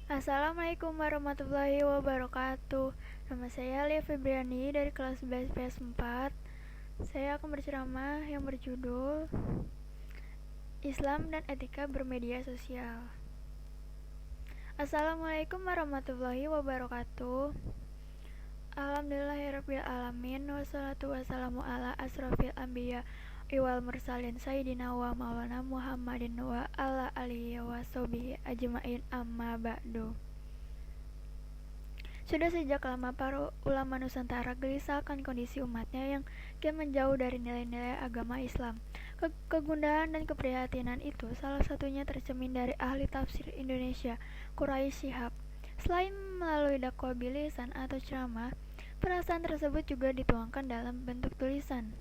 Assalamualaikum warahmatullahi wabarakatuh. Nama saya Lia Febriani dari kelas 11 PS4. Saya akan berceramah yang berjudul Islam dan Etika Bermedia Sosial. Assalamualaikum warahmatullahi wabarakatuh. Alhamdulillahirabbil alamin wassalatu wassalamu ala asrofil anbiya wal mursalin sayyidina wa maulana Muhammadin wa ala alihi wa sahbihi ajmain amma ba'du. Sudah sejak lama para ulama Nusantara gelisah akan kondisi umatnya yang kian menjauh dari nilai-nilai agama Islam. Kegundahan dan keprihatinan itu salah satunya tercermin dari ahli tafsir Indonesia, Quraisy Shihab. Selain melalui dakwah bilisan atau ceramah, perasaan tersebut juga dituangkan dalam bentuk tulisan.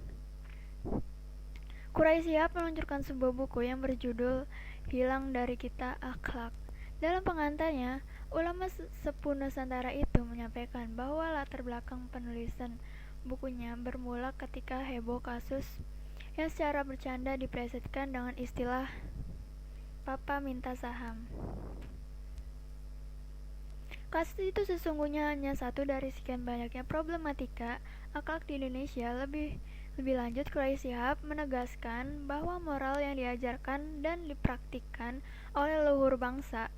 Quraisy Shihab meluncurkan sebuah buku yang berjudul Hilang dari Kita Akhlak. Dalam pengantarnya, ulama sepuh Nusantara itu menyampaikan bahwa latar belakang penulisan bukunya bermula ketika heboh kasus yang secara bercanda diplesetkan dengan istilah "Papa minta saham". Kasus itu sesungguhnya hanya satu dari sekian banyaknya problematika akhlak di Indonesia. Lebih lanjut, Quraisy Shihab menegaskan bahwa moral yang diajarkan dan dipraktikkan oleh leluhur bangsa,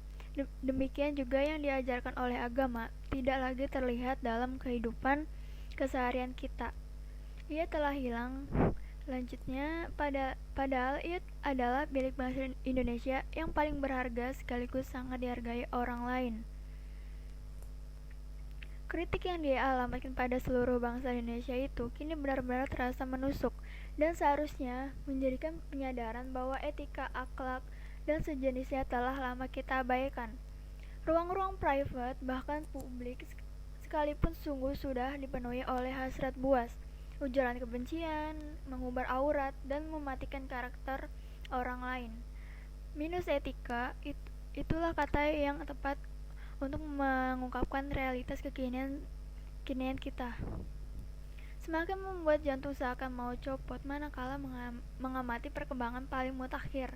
demikian juga yang diajarkan oleh agama, tidak lagi terlihat dalam kehidupan keseharian kita. Ia telah hilang. Lanjutnya, padahal ia adalah milik bangsa Indonesia yang paling berharga sekaligus sangat dihargai orang lain. Kritik yang dia alamatkan pada seluruh bangsa Indonesia itu kini benar-benar terasa menusuk dan seharusnya menjadikan penyadaran bahwa etika, akhlak, dan sejenisnya telah lama kita abaikan. Ruang-ruang private, bahkan publik sekalipun sungguh sudah dipenuhi oleh hasrat buas, ujaran kebencian, mengumbar aurat, dan mematikan karakter orang lain. Minus etika, itulah kata yang tepat untuk mengungkapkan realitas kekinian kita. Semakin membuat jantung seakan mau copot manakala mengamati perkembangan paling mutakhir.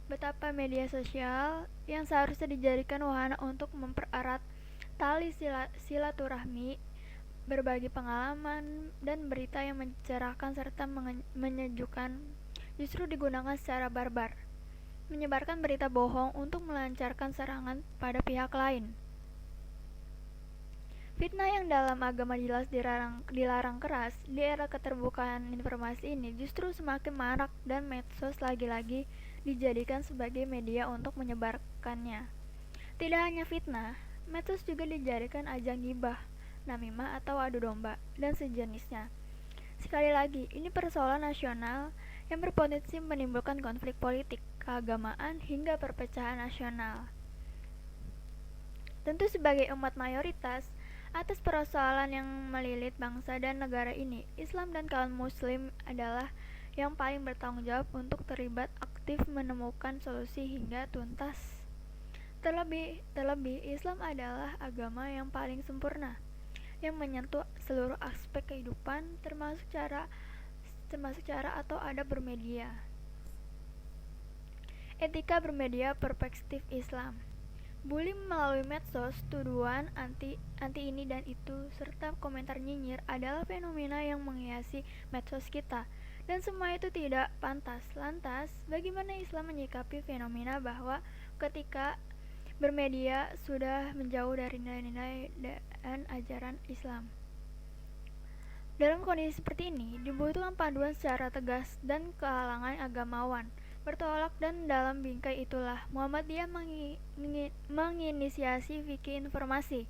Betapa media sosial yang seharusnya dijadikan wahana untuk mempererat tali silaturahmi, berbagi pengalaman dan berita yang mencerahkan serta menyejukkan, justru digunakan secara barbar, menyebarkan berita bohong untuk melancarkan serangan pada pihak lain. Fitnah yang dalam agama jelas dilarang keras, di era keterbukaan informasi ini justru semakin marak dan medsos lagi-lagi dijadikan sebagai media untuk menyebarkannya. Tidak hanya fitnah, medsos juga dijadikan ajang gibah, namimah atau adu domba, dan sejenisnya. Sekali lagi, ini persoalan nasional yang berpotensi menimbulkan konflik politik, keagamaan, hingga perpecahan nasional. Tentu sebagai umat mayoritas, atas persoalan yang melilit bangsa dan negara ini, Islam dan kaum muslim adalah yang paling bertanggung jawab untuk terlibat aktif menemukan solusi hingga tuntas. Terlebih, Islam adalah agama yang paling sempurna, yang menyentuh seluruh aspek kehidupan termasuk cara atau adab bermedia. Etika bermedia perspektif Islam. Bully melalui medsos, tuduhan anti ini dan itu, serta komentar nyinyir adalah fenomena yang menghiasi medsos kita, dan semua itu tidak pantas. Lantas, bagaimana Islam menyikapi fenomena bahwa ketika bermedia sudah menjauh dari nilai-nilai dan ajaran Islam? Dalam kondisi seperti ini, dibutuhkan panduan secara tegas dan kehalangan agamawan bertolak, dan dalam bingkai itulah Muhammadiyah menginisiasi fikih informasi,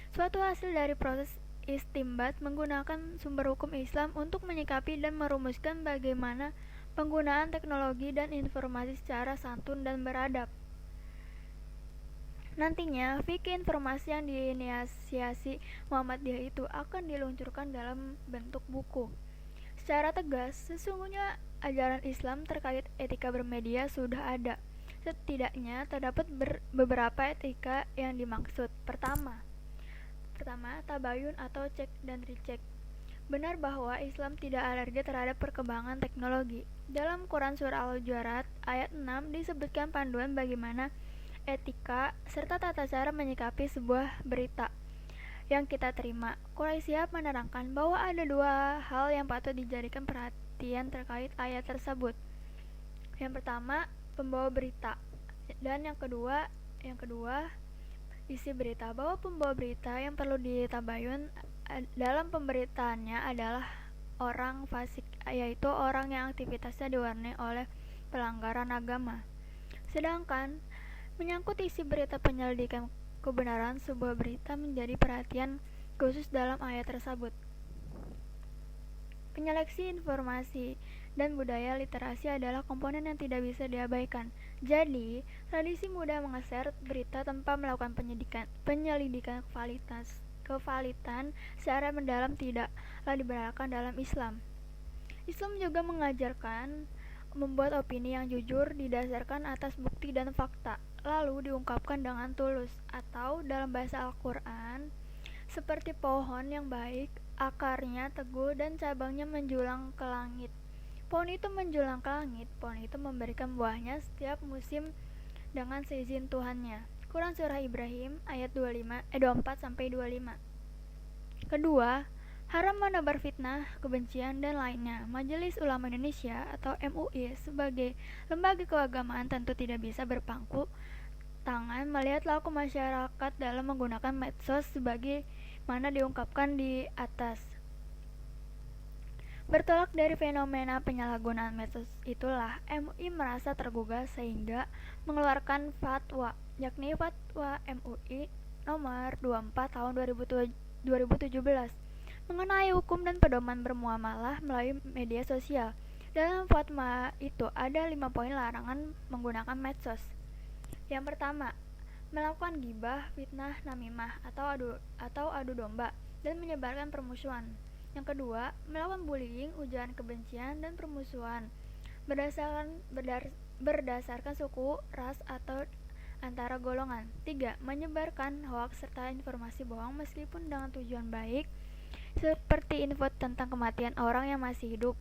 suatu hasil dari proses istimbat menggunakan sumber hukum Islam untuk menyikapi dan merumuskan bagaimana penggunaan teknologi dan informasi secara santun dan beradab. Nantinya, fikih informasi yang diinisiasi Muhammadiyah itu akan diluncurkan dalam bentuk buku. Secara tegas, sesungguhnya ajaran Islam terkait etika bermedia sudah ada. Setidaknya terdapat beberapa etika yang dimaksud. Pertama, tabayun atau cek dan recheck. Benar bahwa Islam tidak alergi terhadap perkembangan teknologi. Dalam Quran Surah Al-Hujurat ayat 6 disebutkan panduan bagaimana etika, serta tata cara menyikapi sebuah berita yang kita terima. Quraisy siap menerangkan bahwa ada dua hal yang patut dijadikan perhatian terkait ayat tersebut. Yang pertama, pembawa berita, dan yang kedua isi berita. Bahwa pembawa berita yang perlu ditabayun dalam pemberitaannya adalah orang fasik, yaitu orang yang aktivitasnya diwarnai oleh pelanggaran agama. Sedangkan menyangkut isi berita, penyelidikan kebenaran sebuah berita menjadi perhatian khusus dalam ayat tersebut. Penyeleksi informasi dan budaya literasi adalah komponen yang tidak bisa diabaikan. Jadi, tradisi mudah mengeser berita tanpa melakukan penyelidikan kevalitan secara mendalam tidaklah dibenarkan dalam Islam. Islam juga mengajarkan membuat opini yang jujur didasarkan atas bukti dan fakta, lalu diungkapkan dengan tulus, atau dalam bahasa Al-Quran, seperti pohon yang baik, akarnya teguh dan cabangnya menjulang ke langit. Pohon itu menjulang ke langit, pohon itu memberikan buahnya setiap musim dengan seizin Tuhannya. Quran Surah Ibrahim ayat 24-25. Kedua, haram menebar fitnah, kebencian, dan lainnya. Majelis Ulama Indonesia atau MUI sebagai lembaga keagamaan tentu tidak bisa berpangku tangan melihat laku masyarakat dalam menggunakan medsos sebagaimana diungkapkan di atas. Bertolak dari fenomena penyalahgunaan medsos itulah MUI merasa tergugah sehingga mengeluarkan fatwa, yakni Fatwa MUI nomor 24 tahun 2017 mengenai hukum dan pedoman bermuamalah melalui media sosial. Dalam fatwa itu ada 5 poin larangan menggunakan medsos. Yang pertama, melakukan gibah, fitnah, namimah atau adu domba dan menyebarkan permusuhan. Yang kedua, melakukan bullying, ujaran kebencian dan permusuhan berdasarkan suku, ras atau antara golongan. 3. Menyebarkan hoaks serta informasi bohong meskipun dengan tujuan baik, seperti info tentang kematian orang yang masih hidup.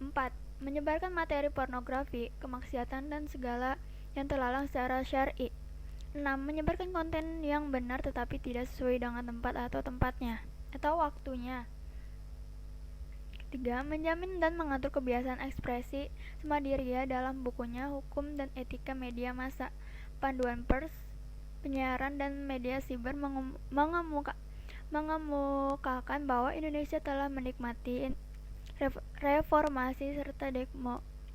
4. Menyebarkan materi pornografi, kemaksiatan dan segala yang terlarang secara syar'i. 6. Menyebarkan konten yang benar tetapi tidak sesuai dengan tempat atau tempatnya atau waktunya. 3. Menjamin dan mengatur kebiasaan ekspresi Smadiria dalam bukunya Hukum dan Etika Media Massa, Panduan Pers, Penyiaran dan Media Siber mengemukakan bahwa Indonesia telah menikmati reformasi serta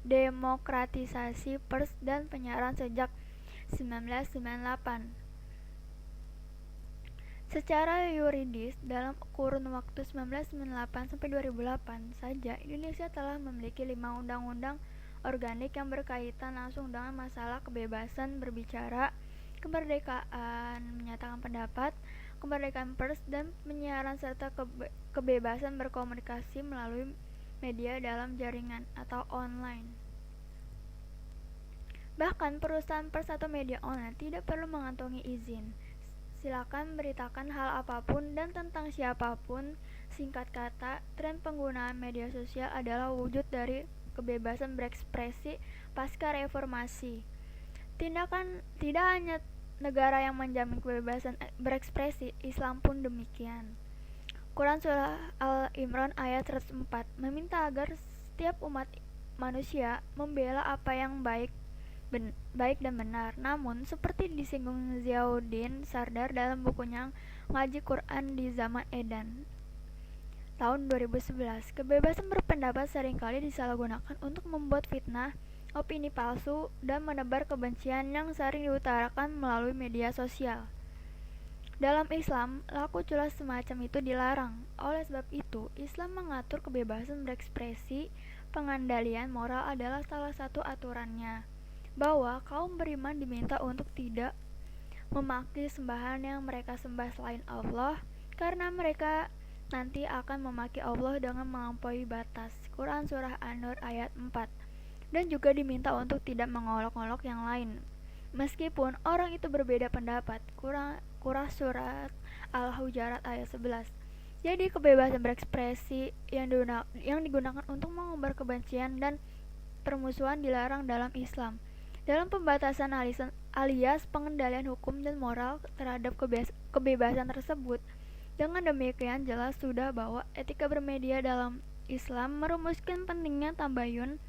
demokratisasi pers dan penyiaran sejak 1998. Secara yuridis, dalam kurun waktu 1998 sampai 2008 saja, Indonesia telah memiliki 5 undang-undang organik yang berkaitan langsung dengan masalah kebebasan berbicara, kemerdekaan menyatakan pendapat, kemerdekaan pers dan penyiaran serta kebebasan berkomunikasi melalui media dalam jaringan atau online. Bahkan perusahaan pers atau media online tidak perlu mengantongi izin. Silakan beritakan hal apapun dan tentang siapapun. Singkat kata, tren penggunaan media sosial adalah wujud dari kebebasan berekspresi pasca reformasi. Tidak hanya negara yang menjamin kebebasan berekspresi, Islam pun demikian. Quran Surah Al-Imran ayat 104 meminta agar setiap umat manusia membela apa yang baik dan benar. Namun, seperti disinggung Ziauddin Sardar dalam bukunya Ngaji Quran di Zaman Edan tahun 2011, kebebasan berpendapat seringkali disalahgunakan untuk membuat fitnah, opini palsu, dan menebar kebencian yang sering diutarakan melalui media sosial. Dalam Islam, laku culas semacam itu dilarang. Oleh sebab itu, Islam mengatur kebebasan berekspresi. Pengendalian moral adalah salah satu aturannya, bahwa kaum beriman diminta untuk tidak memaki sembahan yang mereka sembah selain Allah, karena mereka nanti akan memaki Allah dengan melampaui batas. Quran Surah An-Nur ayat 4. Dan juga diminta untuk tidak mengolok-olok yang lain, meskipun orang itu berbeda pendapat. Quran Surat Al-Hujarat ayat 11. Jadi kebebasan berekspresi yang digunakan untuk mengumbar kebencian dan permusuhan dilarang dalam Islam. Dalam pembatasan alias pengendalian hukum dan moral terhadap kebebasan tersebut. Dengan demikian jelas sudah bahwa etika bermedia dalam Islam merumuskan pentingnya tabayun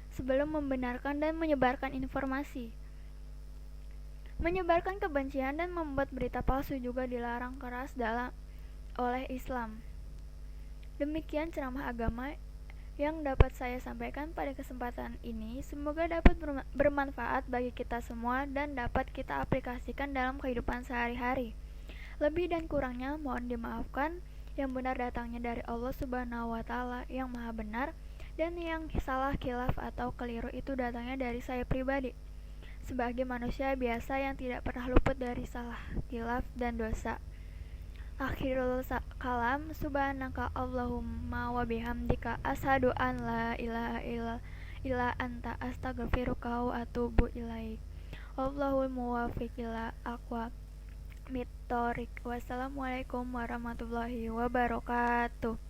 sebelum membenarkan dan menyebarkan informasi. Menyebarkan kebencian dan membuat berita palsu juga dilarang keras oleh Islam. Demikian ceramah agama yang dapat saya sampaikan pada kesempatan ini. Semoga dapat bermanfaat bagi kita semua dan dapat kita aplikasikan dalam kehidupan sehari-hari. Lebih dan kurangnya mohon dimaafkan. Yang benar datangnya dari Allah Subhanahu wa Ta'ala yang Maha Benar, dan yang salah, khilaf atau keliru itu datangnya dari saya pribadi sebagai manusia biasa yang tidak pernah luput dari salah, khilaf dan dosa. Akhirul kalam, subhanaka Allahumma wa bihamdika asyhadu an la ilaha illa anta astaghfiruka wa atubu ilaik. Wallahul muwaffiq ila aqwamit thoriq. Wassalamualaikum warahmatullahi wabarakatuh.